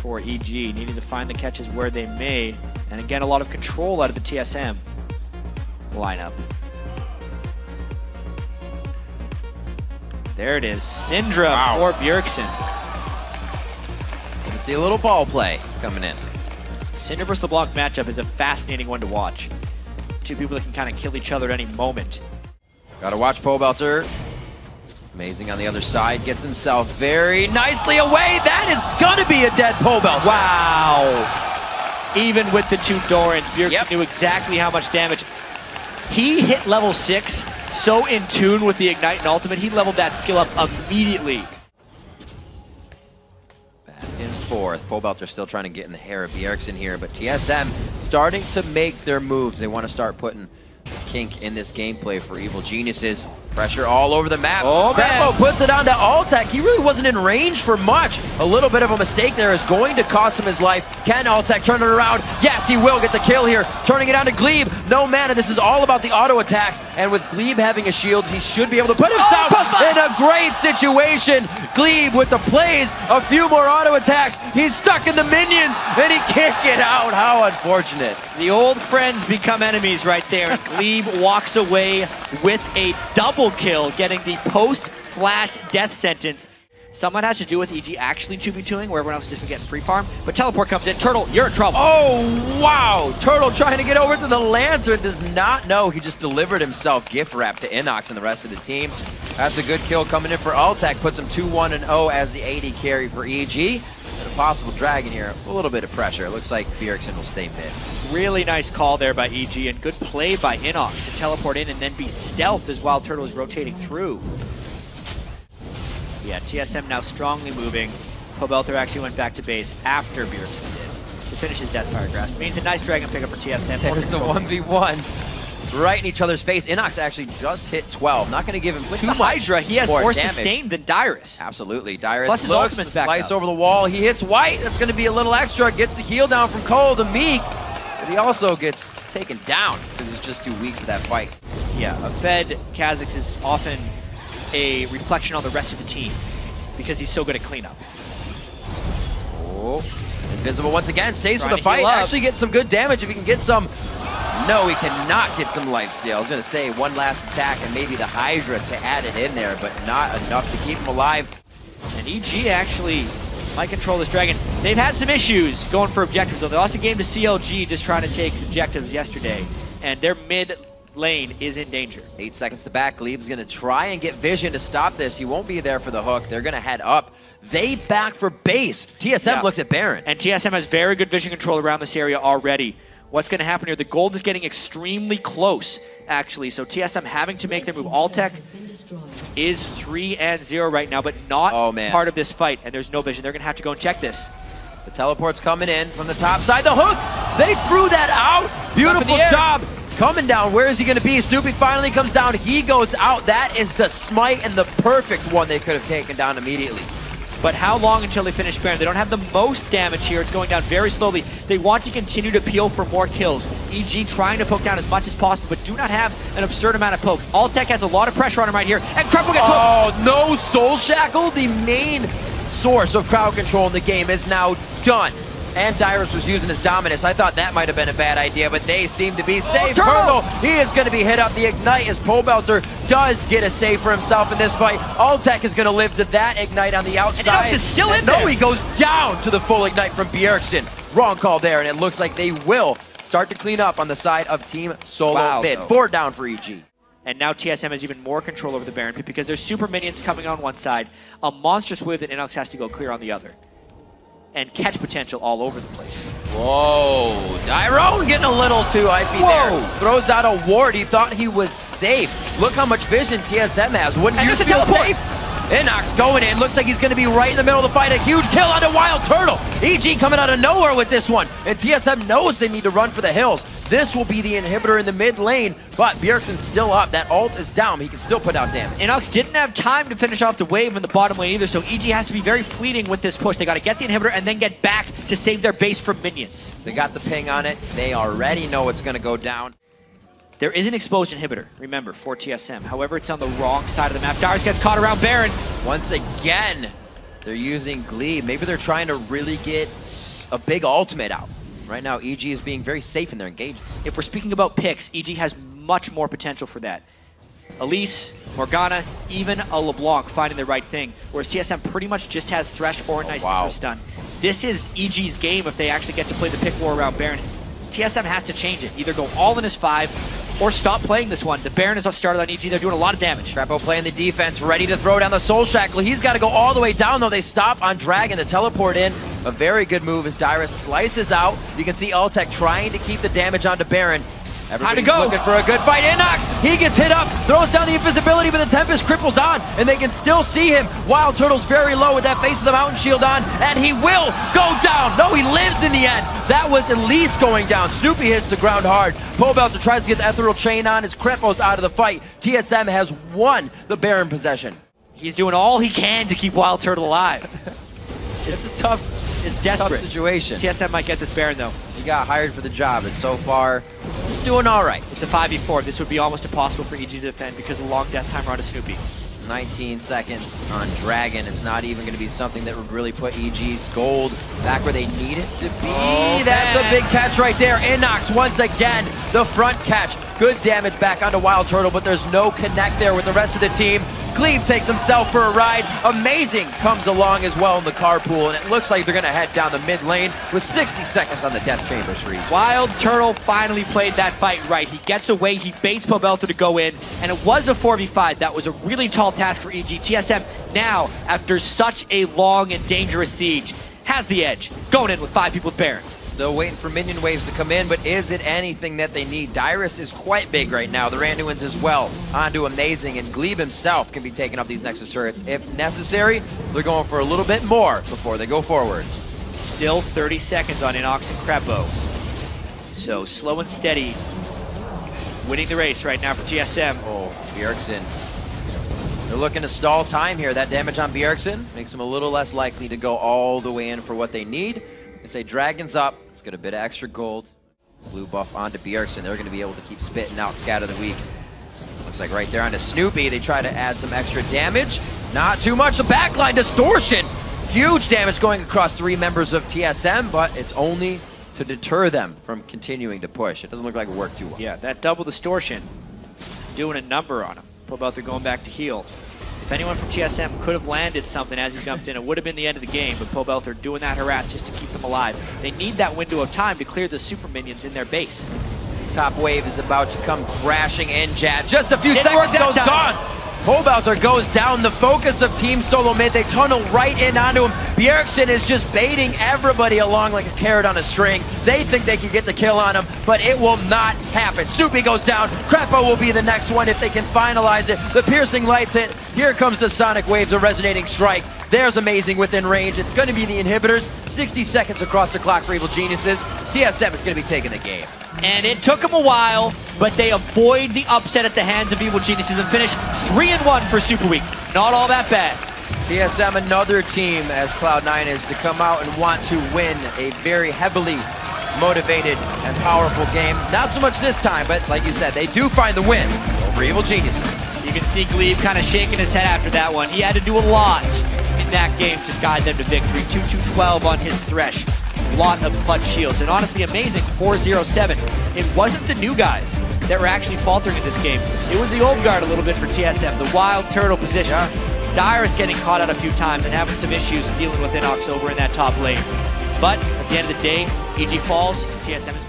for EG, needing to find the catches where they may. And again, a lot of control out of the TSM lineup. There it is, Syndra for Berjgsen. Gonna see a little ball play coming in. Syndra versus LeBlanc matchup is a fascinating one to watch. Two people that can kind of kill each other at any moment. Gotta watch Pobelter. Amazing on the other side, gets himself very nicely away. That is gonna be a dead Pobelter. Wow. Even with the two Dorans, Berjgsen knew exactly how much damage. He hit level 6 so in tune with the Ignite and Ultimate, he leveled that skill up immediately. Back and forth. Pobelter still trying to get in the hair of Berjgsen here, but TSM starting to make their moves. They want to start putting kink in this gameplay for Evil Geniuses. Pressure all over the map. Oh, Krepo puts it on to Altec. He really wasn't in range for much. A little bit of a mistake there is going to cost him his life. Can Altec turn it around? Yes, he will get the kill here. Turning it on to Gleeb. No mana. This is all about the auto attacks. And with Gleeb having a shield, he should be able to put himself in a great situation. Gleeb with the plays. A few more auto attacks. He's stuck in the minions and he can't get out. How unfortunate. The old friends become enemies right there. Gleeb walks away with a double kill, getting the post-flash death sentence. Some might have to do with EG actually 2v2ing, where everyone else is just getting free farm. But Teleport comes in. Turtle, you're in trouble. Oh, wow. Turtle trying to get over to the Lantern. Does not know. He just delivered himself gift wrap to InnoX and the rest of the team. That's a good kill coming in for Altec. Puts him 2-1-0 as the AD carry for EG. And a possible dragon here. A little bit of pressure. It looks like Berjgsen will stay mid. Really nice call there by EG, and good play by InnoX to teleport in and then be stealthed as WildTurtle is rotating through. Yeah, TSM now strongly moving. Pobelter actually went back to base after Berjgsen did to finish his Deathfire Grasp. Means a nice dragon pickup for TSM. There's the 1v1 right in each other's face. InnoX actually just hit 12. Not going to give him with too the much Hydra, he has more damage. sustained than Dyrus. Absolutely. Dyrus plus his looks, ultimate's back slice up. over the wall. He hits White. That's going to be a little extra. Gets the heal down from Cole to Meek. But he also gets taken down because he's just too weak for that fight. Yeah, a fed Kha'zix is often a reflection on the rest of the team because he's so good at cleanup. Oh, invisible once again. Stays for Trying the fight. to heal up. Actually gets some good damage if he can get some. No, he cannot get some lifesteal. I was going to say one last attack and maybe the Hydra to add it in there, but not enough to keep him alive. And EG actually might control this dragon. They've had some issues going for objectives, though. They lost a game to CLG just trying to take objectives yesterday, and their mid lane is in danger. 8 seconds to back. Gleeb's going to try and get vision to stop this. He won't be there for the hook. They're going to head up. They back for base. TSM looks at Baron. And TSM has very good vision control around this area already. What's going to happen here? The gold is getting extremely close, actually. So TSM having to make their move. Altec is 3-0 right now, but not part of this fight. And there's no vision. They're going to have to go and check this. The teleport's coming in from the top side. The hook! They threw that out! Beautiful job! Coming down. Where is he going to be? Snoopeh finally comes down. He goes out. That is the smite and the perfect one they could have taken down immediately. But how long until they finish Baron? They don't have the most damage here. It's going down very slowly. They want to continue to peel for more kills. EG trying to poke down as much as possible, but do not have an absurd amount of poke. Altec has a lot of pressure on him right here, and Krepo gets hooked. Oh, no Soul Shackle. The main source of crowd control in the game is now done. And Dyrus was using his dominance. I thought that might have been a bad idea, but they seem to be safe. Turtle! He is going to be hit up. The Ignite as Pobelter does get a save for himself in this fight. Altec is going to live to that Ignite on the outside. And InnoX is still in there. No, he goes down to the full Ignite from Berjgsen. Wrong call there, and it looks like they will start to clean up on the side of Team Solo mid. 4 down for EG. And now TSM has even more control over the Baron pit because there's super minions coming on one side, a monstrous wave that InnoX has to go clear on the other. And catch potential all over the place. Whoa, Dyrone getting a little too hypey there. Throws out a ward. He thought he was safe. Look how much vision TSM has. Wouldn't you feel safe? InnoX going in. Looks like he's going to be right in the middle of the fight. A huge kill onto WildTurtle. EG coming out of nowhere with this one. And TSM knows they need to run for the hills. This will be the inhibitor in the mid lane, but Berjgsen's still up. That ult is down. He can still put out damage. InnoX didn't have time to finish off the wave in the bottom lane either, so EG has to be very fleeting with this push. They got to get the inhibitor and then get back to save their base from minions. They got the ping on it. They already know it's going to go down. There is an exposed inhibitor, remember, for TSM. However, it's on the wrong side of the map. Dyrus gets caught around Baron. Once again, They're using Gleeb. Maybe they're trying to really get a big ultimate out. Right now, EG is being very safe in their engages. If we're speaking about picks, EG has much more potential for that. Elise, Morgana, even a LeBlanc finding the right thing, whereas TSM pretty much just has Thresh or a nice Syndra stun. This is EG's game if they actually get to play the pick war around Baron. TSM has to change it. Either go all in as 5 or stop playing this one. The Baron is started on EG. They're doing a lot of damage. Krepo playing the defense, ready to throw down the Soul Shackle. He's got to go all the way down, though. They stop on Dragon to teleport in. A very good move as Dyrus slices out. You can see Altec trying to keep the damage onto Baron. Everybody's looking for a good fight. InnoX, he gets hit up, throws down the invisibility, but the Tempest cripples on, and they can still see him. WildTurtle's very low with that Face of the Mountain shield on, and he will go down. No, he lives in the end. That was Elise going down. Snoopeh hits the ground hard. Pobelter tries to get the Ethereal Chain on as Krepo's out of the fight. TSM has won the Baron possession. He's doing all he can to keep WildTurtle alive. It's a tough. It's desperate. Tough situation. TSM might get this Baron, though. He got hired for the job, and so far, he's doing all right. It's a 5v4. This would be almost impossible for EG to defend because of the long death timer on a Snoopeh. 19 seconds on Dragon. It's not even going to be something that would really put EG's gold back where they need it to be. Oh, that's a big catch right there. InnoX once again, the front catch. Good damage back onto WildTurtle, but there's no connect there with the rest of the team. Gleeb takes himself for a ride. Amazing comes along as well in the carpool, and it looks like they're going to head down the mid lane with 60 seconds on the death chambers for EG. WildTurtle finally played that fight right. He gets away, he baits Pobelter to go in, and it was a 4v5. That was a really tall task for EG. TSM now, after such a long and dangerous siege, has the edge, going in with 5 people with Baron. Still waiting for minion waves to come in, but is it anything that they need? Dyrus is quite big right now. The Randuins as well. Onto Amazing, and Gleeb himself can be taking up these Nexus turrets if necessary. They're going for a little bit more before they go forward. Still 30 seconds on InnoX and Krepo. So slow and steady. Winning the race right now for TSM. Oh, Berjgsen. They're looking to stall time here. That damage on Berjgsen makes them a little less likely to go all the way in for what they need. They say Dragon's up. Let's get a bit of extra gold. Blue buff onto Berjgsen. They're going to be able to keep spitting out Scatter the Weak. Looks like right there onto Snoopeh. They try to add some extra damage. Not too much. The backline distortion. Huge damage going across 3 members of TSM, but it's only to deter them from continuing to push. It doesn't look like it worked too well. Yeah, that double distortion doing a number on him. Pobelter going back to heal. If anyone from TSM could have landed something as he jumped in, it would have been the end of the game, but Pobelter doing that harass just to keep them alive. They need that window of time to clear the super minions in their base. Top wave is about to come crashing in, Jad. Just a few seconds goes gone. Pobelter goes down, the focus of Team Solo Mid. They tunnel right in onto him. Berjgsen is just baiting everybody along like a carrot on a string. They think they can get the kill on him, but it will not happen. Snoopeh goes down. Krepo will be the next one if they can finalize it. The piercing lights hit. Here comes the sonic waves, a resonating strike. There's Amazing within range. It's going to be the inhibitors. 60 seconds across the clock for Evil Geniuses. TSM is going to be taking the game. And it took them a while, but they avoid the upset at the hands of Evil Geniuses and finish 3-1 for Super Week. Not all that bad. TSM, another team, as Cloud9 is, to come out and want to win a very heavily motivated and powerful game. Not so much this time, but like you said, they do find the win over Evil Geniuses. You can see Gleeb kind of shaking his head after that one. He had to do a lot in that game to guide them to victory. 2-2-12 on his Thresh. Lot of clutch shields, and honestly Amazing 4-0-7. It wasn't the new guys that were actually faltering in this game. It was the old guard a little bit for TSM, the WildTurtle position. Dyrus getting caught out a few times and having some issues dealing with InnoX over in that top lane. But at the end of the day, EG falls, TSM is